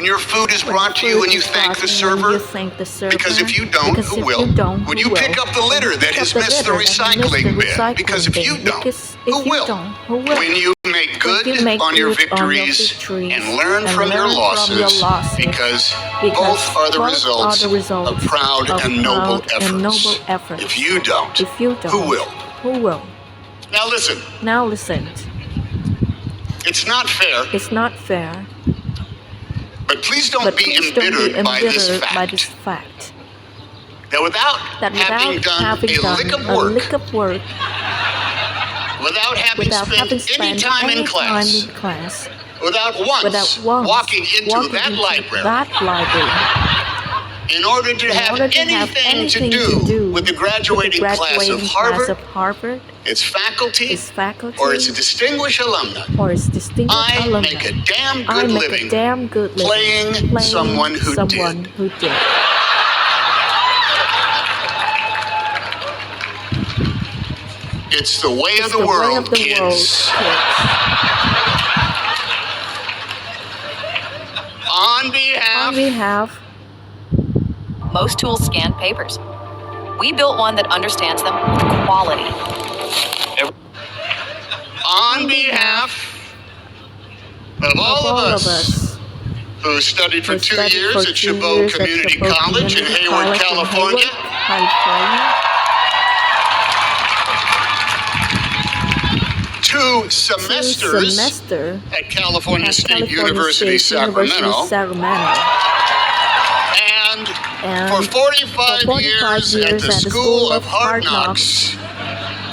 When your food is brought to you and you thank the server? Because if you don't, who will? When you pick up the litter that has missed the recycling bin? Because if you don't, who will? When you make good on your victories and learn from your losses, because both are the results of proud and noble efforts. If you don't, who will? Who will? Now listen. It's not fair. But please don't be embittered by this fact. That without having done a lick of work, without having spent any time in class, without once walking into that library, in order to have anything to do with the graduating class of Harvard, its faculty, or its distinguished alumni, I make a damn good living playing someone who did. It's the way of the world, kids. On behalf, most tools scan papers. We built one that understands them with quality. On behalf of all of us who studied for 2 years at Chabot Community College in Hayward, California, 2 semesters at California State University, Sacramento, and for 45 years at the School of Hard Knocks,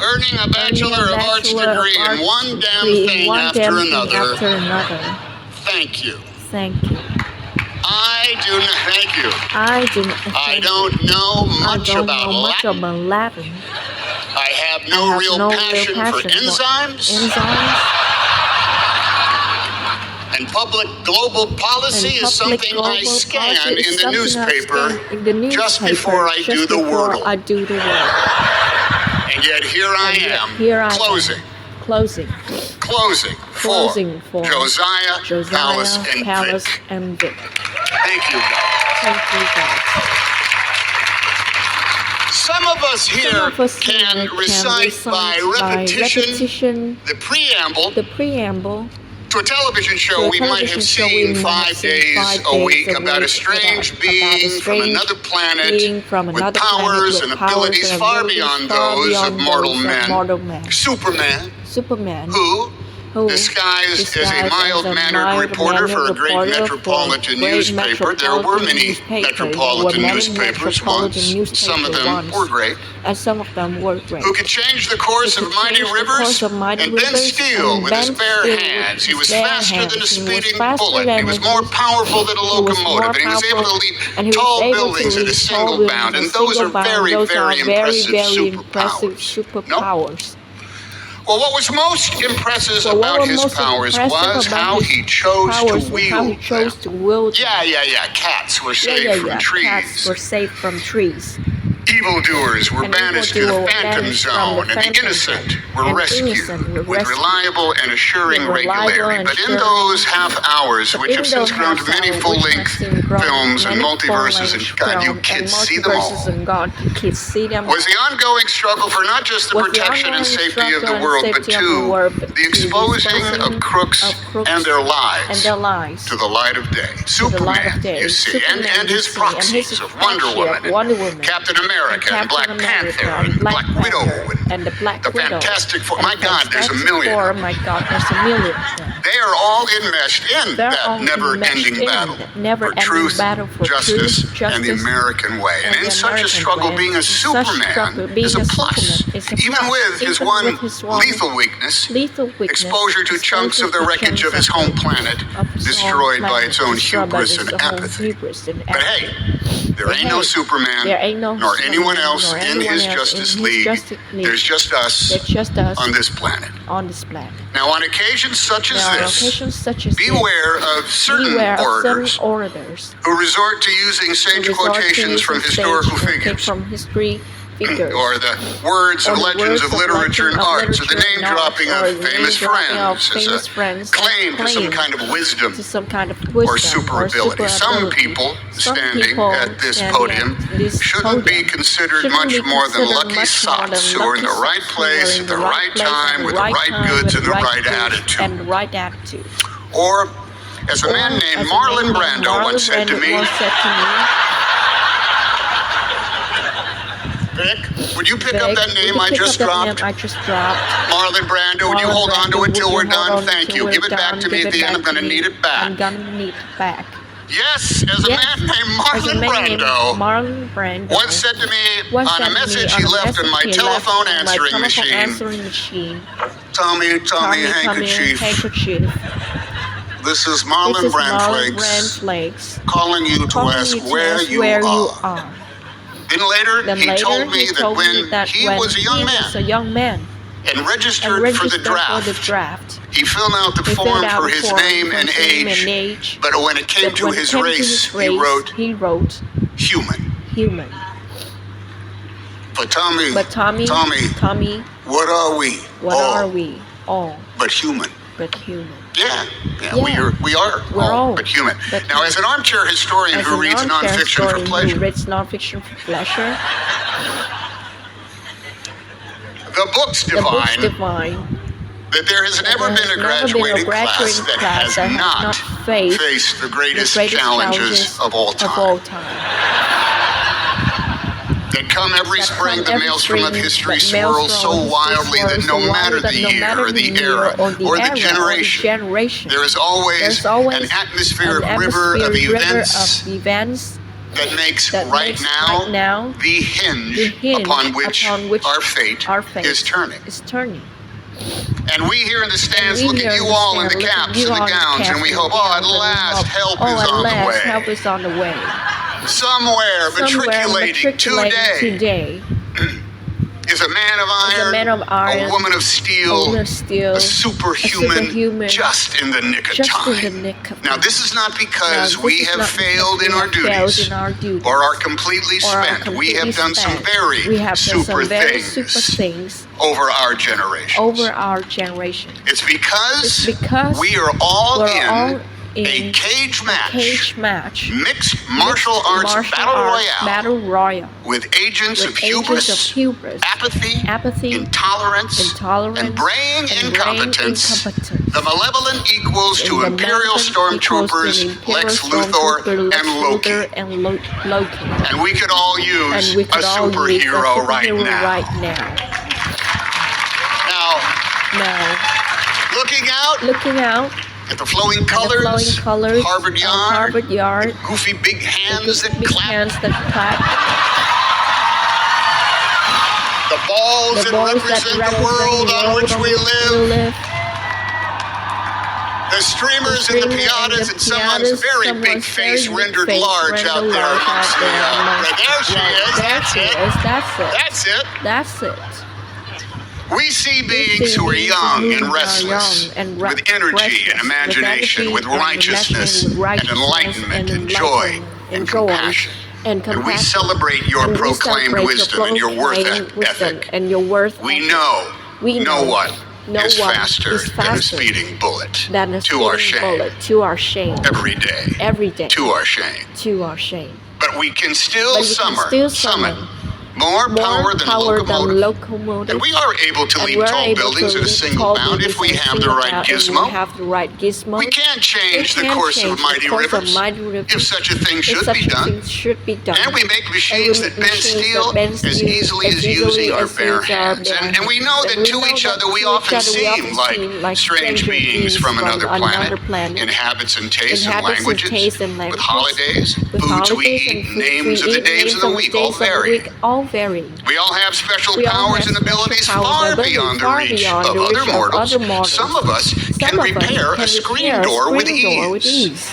earning a Bachelor of Arts degree in one damn thing after another. Thank you. I don't know much about Latin. I have no real passion for enzymes. And public global policy is something I scan in the newspaper just before I do the Wordle. And yet here I am, closing for Josiah, Alice, and Vic. Thank you, guys. Some of us here can recite by repetition the preamble to a television show we might have seen 5 days a week about a strange being from another planet with powers and abilities far beyond those of mortal men. Superman, who, disguised as a mild-mannered reporter for a great metropolitan newspaper. There were many metropolitan newspapers once. Some of them were great. Who could change the course of mighty rivers and bend steel with his bare hands. He was faster than a speeding bullet. He was more powerful than a locomotive. And he was able to leap tall buildings at a single bound. And those are very, very impressive superpowers. Well, what was most impressive about his powers was how he chose to wield them. Yeah. Cats were saved from trees. Evildoers were banished to the Phantom Zone, and the innocent were rescued with reliable and assuring regularity. But in those half hours, which have since grown to many full-length films and multiverses, and God, you kids see them all, was the ongoing struggle for not just the protection and safety of the world, but too, the exposing of crooks and their lives to the light of day. Superman, you see, and his proxies of Wonder Woman, Captain America, and Black Panther, and Black Widow, and the Fantastic Four. My God, there's a million. They are all enmeshed in that never-ending battle for truth, justice, and the American way. And in such a struggle, being a Superman is a plus. Even with his one lethal weakness, exposure to chunks of the wreckage of his home planet destroyed by its own hubris and apathy. But hey, there ain't no Superman, nor anyone else in his Justice League. There's just us on this planet. Now, on occasions such as this, beware of certain orators who resort to using sage quotations from historical figures. figures, or the words or legends of literature and arts, or the name dropping of famous friends, claim to some kind of wisdom or super ability. Some people standing at this podium shouldn't be considered much more than lucky sots who are in the right place at the right time with the right goods and the right attitude. Or, as a man named Marlon Brando once said to me, Vic, would you pick up that name I just dropped? Marlon Brando, would you hold on to it till we're done? Thank you. Give it back to me at the end. I'm going to need it back. Yes, as a man named Marlon Brando once said to me on a message he left on my telephone answering machine, Tommy, handkerchief. This is Marlon Brandflakes calling you to ask where you are. Then later, he told me that when he was a young man and registered for the draft, he filled out the form for his name and age, but when it came to his race, he wrote human. But Tommy, what are we? All but human. Yeah, we are all but human. Now, as an armchair historian who reads nonfiction for pleasure, the books divine that there has never been a graduating class that has not faced the greatest challenges of all time. That come every spring, the maelstrom of history swirls so wildly that no matter the year or the era or the generation, there is always an atmospheric river of events that makes right now the hinge upon which our fate is turning. And we here in the stands look at you all in the caps and the gowns, and we hope, at last, help is on the way. Somewhere matriculating today is a man of iron, a woman of steel, a superhuman just in the nick of time. Now, this is not because we have failed in our duties or are completely spent. We have done some very super things over our generation. It's because we are all in a cage match, mixed martial arts battle royale, with agents of hubris, apathy, intolerance, and braying incompetence, the malevolent equals to Imperial stormtroopers Lex Luthor and Loki. And we could all use a superhero right now. Now, looking out at the flowing colors, Harvard Yard, goofy big hands that clap, the balls that represent the world on which we live, the streamers and the piatas, and someone's very big face rendered large out there amongst the there she is. That's it. We see beings who are young and restless, with energy and imagination, with righteousness and enlightenment and joy and compassion. And we celebrate your proclaimed wisdom and your worth ethic. We know no one is faster than a speeding bullet, to our shame, every day, to our shame. But we can still summon more power than locomotive, and we are able to leap tall buildings at a single bound if we have the right gizmo. We can't change the course of mighty rivers if such a thing should be done. And we make machines that bend steel as easily as using our bare hands. And we know that to each other we often seem like strange beings from another planet, in habits and tastes and languages, with holidays, foods we eat, names of the days of the week, all vary. We all have special powers and abilities far beyond the reach of other mortals. Some of us can repair a screen door with ease.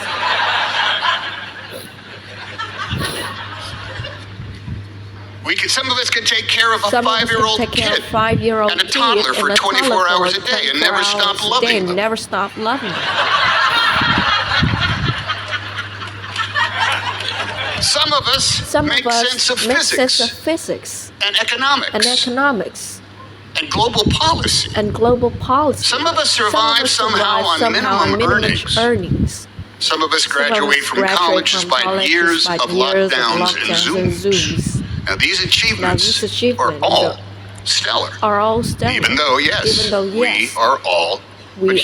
Some of us can take care of a 5-year-old kid and a toddler for 24 hours a day and never stop loving them. Some Some of us make sense of physics and economics and global policy. Some of us survive somehow on minimum earnings. Some of us graduate from college despite years of lockdowns and Zooms. Now, these achievements are all stellar. Even though, yes, we are all but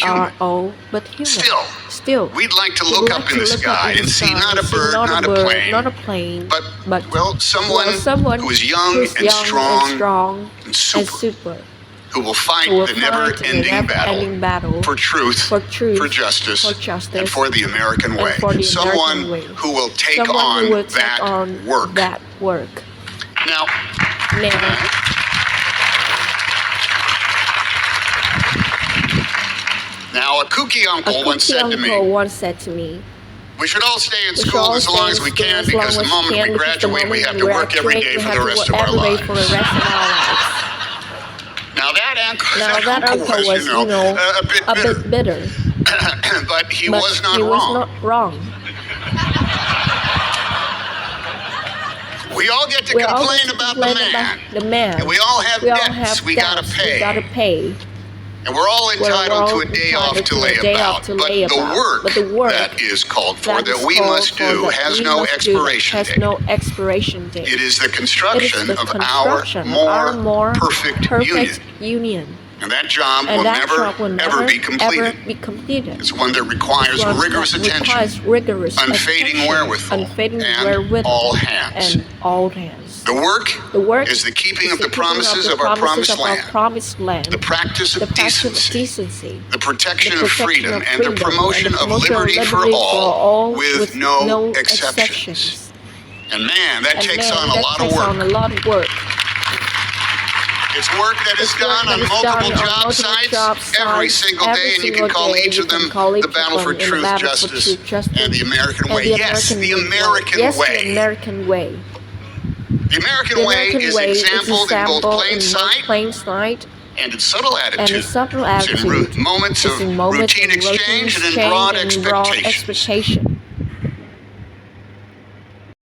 human. Still, we'd like to look up in the sky and see not a bird, not a plane, but well, someone who is young and strong and super, who will fight the never-ending battle for truth, for justice, and for the American way. Someone who will take on that work. Now, a kooky uncle once said to me, we should all stay in school as long as we can, because the moment we graduate, we have to work every day for the rest of our lives. Now that uncle was, a bit bitter. But he was not wrong. We all get to complain about the man. And we all have debts we gotta pay. And we're all entitled to a day off to lay about. But the work that is called for, that we must do, has no expiration date. It is the construction of our more perfect union. And that job will never, ever be completed. It's one that requires rigorous attention, unfading wherewithal, and all hands. The work is the keeping of the promises of our promised land, the practice of decency, the protection of freedom, and the promotion of liberty for all, with no exceptions. And man, that takes on a lot of work. It's work that is done on multiple job sites every single day, and you can call each of them the battle for truth, justice, and the American way. Yes, the American way. The American way is exampled in both plain sight and in subtle attitudes, in moments of routine exchange and in broad expectation.